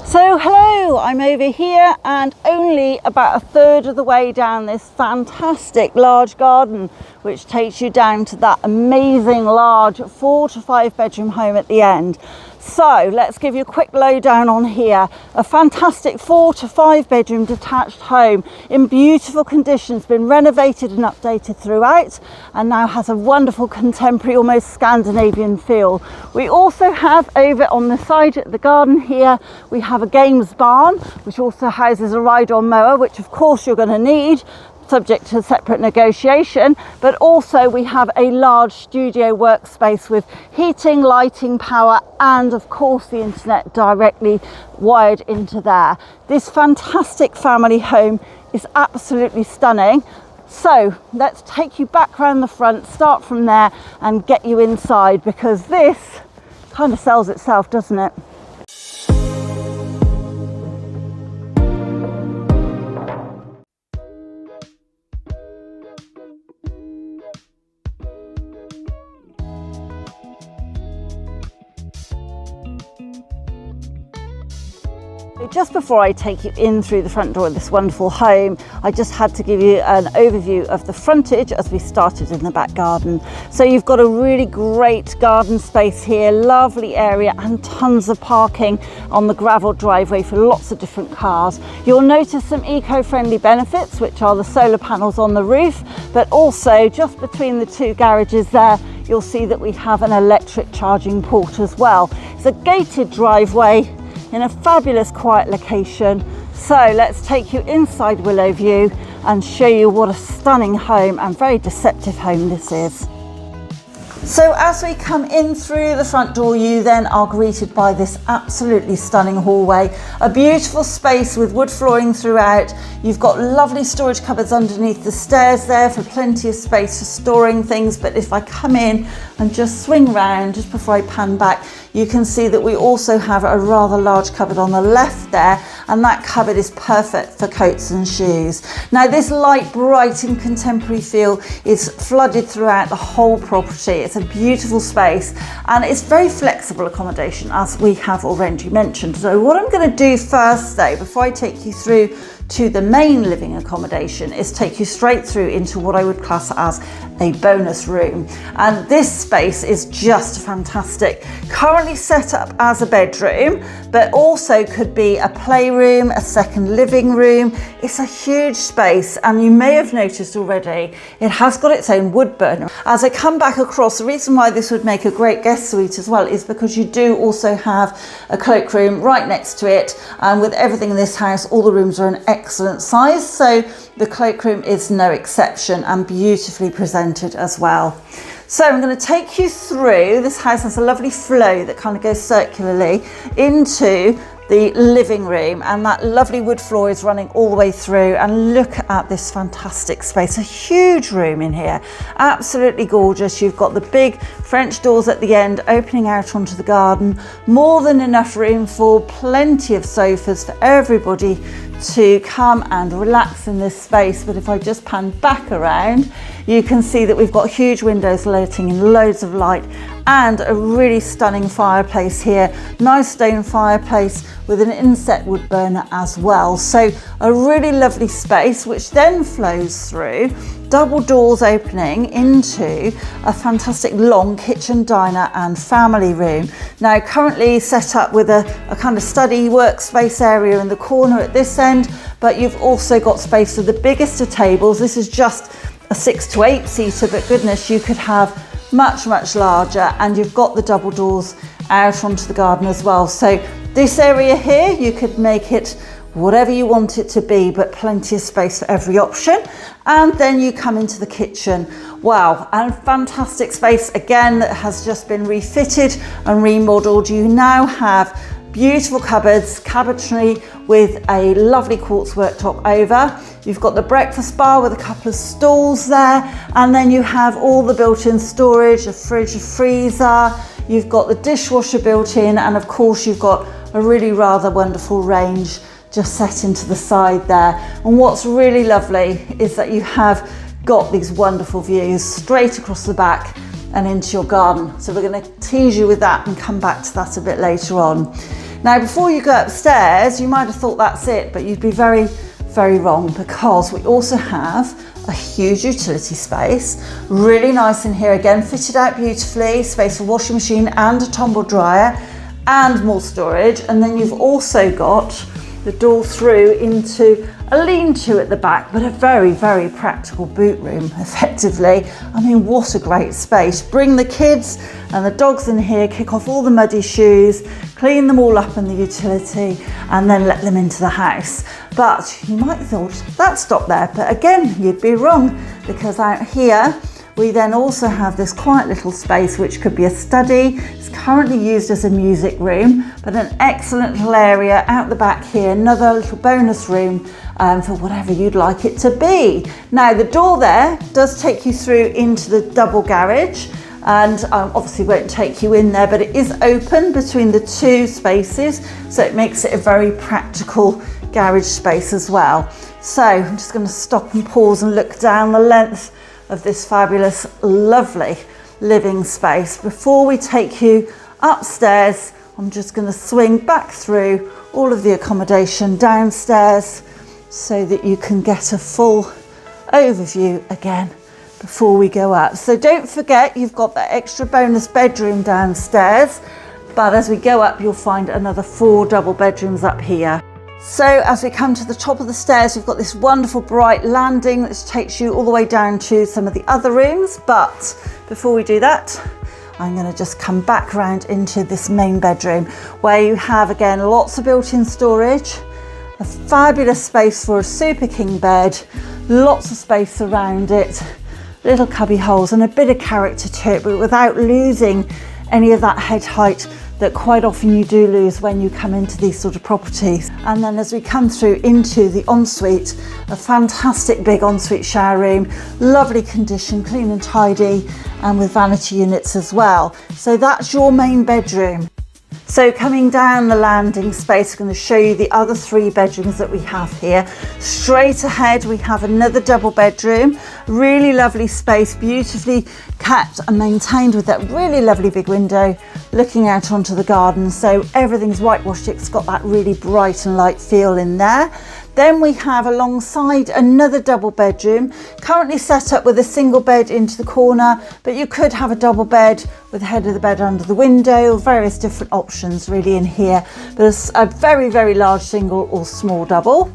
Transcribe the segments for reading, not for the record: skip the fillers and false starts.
So hello, I'm over here and only about a third of the way down this fantastic large garden, which takes you down to that amazing large 4 to 5 bedroom home at the end. So let's give you a quick lowdown on here. A fantastic 4 to 5 bedroom detached home in beautiful conditions, been renovated and updated throughout, and now has a wonderful contemporary, almost Scandinavian feel. We also have over on the side of the garden here, we have a games barn, which also houses a ride-on mower, which of course you're going to need, subject to separate negotiation, but also we have a large studio workspace with heating, lighting, power, and of course the internet directly wired into there. This fantastic family home is absolutely stunning. So let's take you back around the front, start from there and get you inside, because this kind of sells itself, doesn't it? Just before I take you in through the front door of this wonderful home, I just had to give you an overview of the frontage as we started in the back garden. So you've got a really great garden space here, lovely area and tons of parking on the gravel driveway for lots of different cars. You'll notice some eco-friendly benefits, which are the solar panels on the roof, but also just between the two garages there, you'll see that we have an electric charging port as well. It's a gated driveway in a fabulous quiet location. So let's take you inside Willow View and show you what a stunning home and very deceptive home this is. So as we come in through the front door, you then are greeted by this absolutely stunning hallway, a beautiful space with wood flooring throughout. You've got lovely storage cupboards underneath the stairs there for plenty of space for storing things. But if I come in and just swing round just before I pan back, you can see that we also have a rather large cupboard on the left there, and that cupboard is perfect for coats and shoes. Now this light, bright and contemporary feel is flooded throughout the whole property. It's a beautiful space and it's very flexible accommodation, as we have already mentioned. So what I'm going to do first though, before I take you through to the main living accommodation, is take you straight through into what I would class as a bonus room. And this space is just fantastic. Currently set up as a bedroom, but also could be a playroom, a second living room. It's a huge space, and you may have noticed already, it has got its own wood burner. As I come back across, the reason why this would make a great guest suite as well is because you do also have a cloakroom right next to it. And with everything in this house, all the rooms are an excellent size. So the cloakroom is no exception and beautifully presented as well. So I'm going to take you through. This house has a lovely flow that kind of goes circularly into the living room, and that lovely wood floor is running all the way through. And look at this fantastic space, a huge room in here, absolutely gorgeous. You've got the big French doors at the end opening out onto the garden, more than enough room for plenty of sofas for everybody to come and relax in this space. But if I just pan back around, you can see that we've got huge windows letting in loads of light and a really stunning fireplace here. Nice stone fireplace with an inset wood burner as well. So a really lovely space, which then flows through double doors opening into a fantastic long kitchen, diner and family room. Now currently set up with a kind of study workspace area in the corner at this end, but you've also got space for the biggest of tables. This is just a 6 to 8 seater, but goodness, you could have much larger, and you've got the double doors out onto the garden as well. So this area here, you could make it whatever you want it to be, but plenty of space for every option. And then you come into the kitchen. Wow, and fantastic space again that has just been refitted and remodeled. You now have beautiful cupboards, cabinetry with a lovely quartz worktop over. You've got the breakfast bar with a couple of stools there, and then you have all the built-in storage, a fridge, a freezer. You've got the dishwasher built in, and of course you've got a really rather wonderful range just set into the side there. And what's really lovely is that you have got these wonderful views straight across the back and into your garden. So we're going to tease you with that and come back to that a bit later on. Now, before you go upstairs, you might have thought that's it, but you'd be very, very wrong, because we also have a huge utility space, really nice in here again, fitted out beautifully, space for washing machine and a tumble dryer and more storage. And then you've also got the door through into a lean-to at the back, but a very, very practical boot room, effectively. I mean, what a great space. Bring the kids and the dogs in here, kick off all the muddy shoes, clean them all up in the utility, and then let them into the house. But you might have thought that stopped there, but again, you'd be wrong, because out here, we then also have this quiet little space which could be a study. It's currently used as a music room, but an excellent little area out the back here, another little bonus room for whatever you'd like it to be. Now, the door there does take you through into the double garage, and obviously won't take you in there, but it is open between the two spaces, so it makes it a very practical garage space as well. So I'm just going to stop and pause and look down the length of this fabulous, lovely living space. Before we take you upstairs, I'm just going to swing back through all of the accommodation downstairs so that you can get a full overview again before we go up. So don't forget, you've got that extra bonus bedroom downstairs, but as we go up, you'll find another 4 double bedrooms up here. So as we come to the top of the stairs, we've got this wonderful bright landing that takes you all the way down to some of the other rooms. But before we do that, I'm going to just come back round into this main bedroom, where you have, again, lots of built-in storage, a fabulous space for a super king bed, lots of space around it, little cubby holes and a bit of character to it, but without losing any of that head height that quite often you do lose when you come into these sort of properties. And then as we come through into the ensuite, a fantastic big ensuite shower room, lovely condition, clean and tidy, and with vanity units as well. So that's your main bedroom. So coming down the landing space, I'm going to show you the other 3 bedrooms that we have here. Straight ahead, we have another double bedroom, really lovely space, beautifully kept and maintained with that really lovely big window looking out onto the garden. So everything's whitewashed, it's got that really bright and light feel in there. Then we have alongside another double bedroom, currently set up with a single bed into the corner, but you could have a double bed with the head of the bed under the window, various different options really in here, but it's a very, very large single or small double.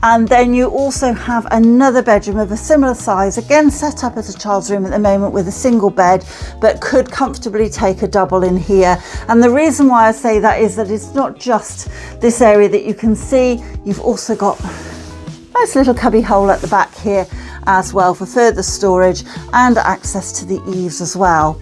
And then you also have another bedroom of a similar size, again set up as a child's room at the moment with a single bed, but could comfortably take a double in here. And the reason why I say that is that it's not just this area that you can see, you've also got a nice little cubby hole at the back here as well for further storage and access to the eaves as well.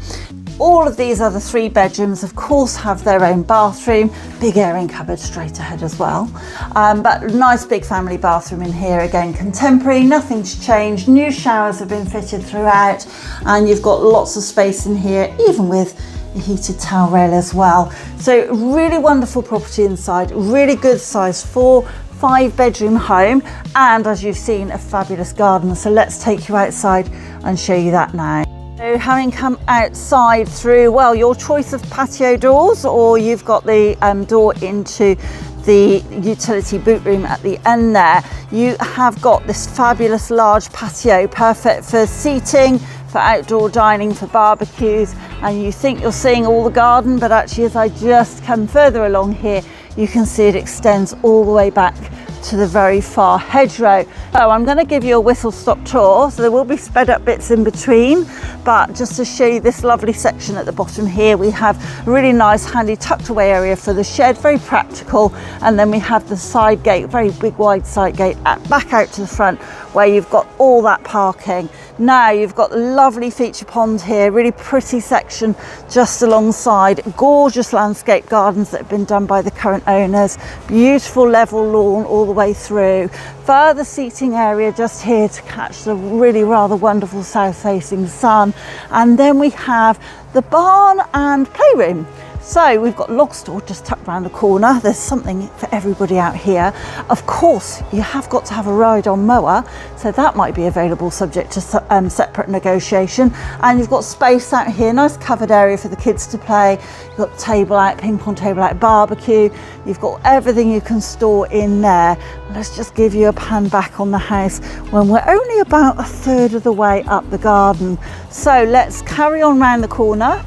All of these other 3 bedrooms, of course, have their own bathroom, big airing cupboard straight ahead as well. But nice big family bathroom in here, again, contemporary, nothing's changed. New showers have been fitted throughout, and you've got lots of space in here, even with a heated towel rail as well. So really wonderful property inside, really good size 4-5 bedroom home, and as you've seen, a fabulous garden. So let's take you outside and show you that now. So having come outside through, well, your choice of patio doors, or you've got the door into the utility boot room at the end there, you have got this fabulous large patio, perfect for seating, for outdoor dining, for barbecues, and you think you're seeing all the garden, but actually as I just come further along here, you can see it extends all the way back to the very far hedgerow. So I'm going to give you a whistle stop tour, so there will be sped up bits in between, but just to show you this lovely section at the bottom here, we have a really nice handy tucked away area for the shed, very practical, and then we have the side gate, very big wide side gate back out to the front where you've got all that parking. Now you've got the lovely feature pond here, really pretty section just alongside, gorgeous landscape gardens that have been done by the current owners, beautiful level lawn all the way through, further seating area just here to catch the really rather wonderful south facing sun, and then we have the barn and playroom. So we've got log store just tucked around the corner. There's something for everybody out here. Of course, you have got to have a ride-on mower, so that might be available subject to separate negotiation. And you've got space out here, nice covered area for the kids to play. You've got table out, ping pong table out, barbecue. You've got everything you can store in there. Let's just give you a pan back on the house when we're only about a third of the way up the garden. So let's carry on round the corner.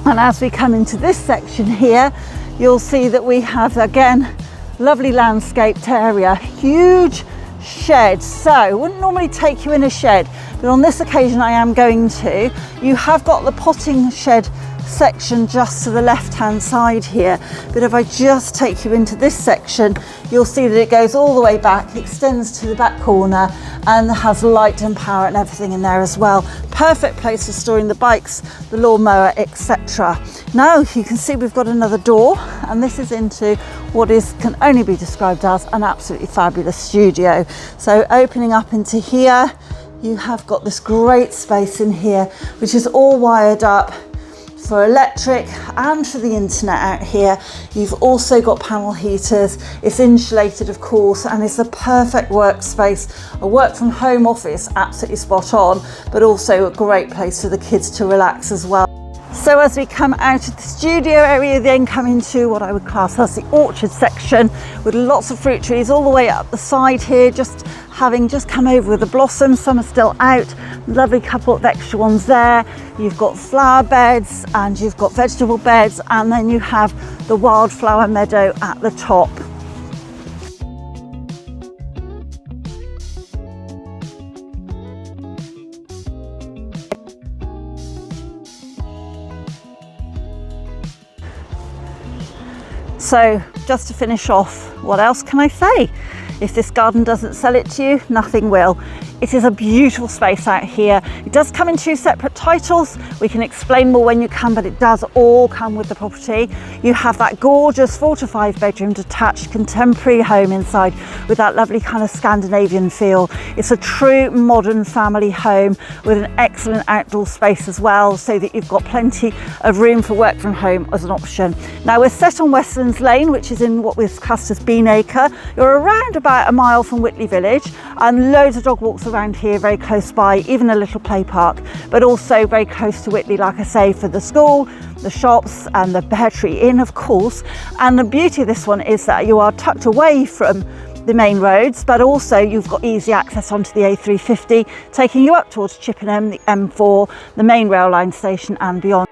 And as we come into this section here, you'll see that we have, again, lovely landscaped area, huge shed. So I wouldn't normally take you in a shed, but on this occasion I am going to. You have got the potting shed section just to the left hand side here, but if I just take you into this section, you'll see that it goes all the way back, extends to the back corner, and has light and power and everything in there as well. Perfect place for storing the bikes, the lawnmower, etc. Now you can see we've got another door, and this is into what can only be described as an absolutely fabulous studio. So opening up into here, you have got this great space in here, which is all wired up for electric and for the internet out here. You've also got panel heaters. It's insulated, of course, and it's a perfect workspace. A work from home office, absolutely spot on, but also a great place for the kids to relax as well. So as we come out of the studio area, then come into what I would class as the orchard section, with lots of fruit trees all the way up the side here, having just come over with the blossoms. Some are still out, lovely couple of extra ones there. You've got flower beds and you've got vegetable beds, and then you have the wildflower meadow at the top. So just to finish off, what else can I say? If this garden doesn't sell it to you, nothing will. It is a beautiful space out here. It does come in 2 separate titles. We can explain more when you come, but it does all come with the property. You have that gorgeous 4 to 5 bedroom detached contemporary home inside with that lovely kind of Scandinavian feel. It's a true modern family home with an excellent outdoor space as well, so that you've got plenty of room for work from home as an option. Now we're set on Westlands Lane, which is in what we've classed as Beanacre. You're around about a mile from Whitley Village, and loads of dog walks around here very close by, even a little play park, but also very close to Whitley, like I say, for the school, the shops and the Bear Tree Inn, of course. And the beauty of this one is that you are tucked away from the main roads, but also you've got easy access onto the A350, taking you up towards Chippenham, the M4, the main rail line station and beyond.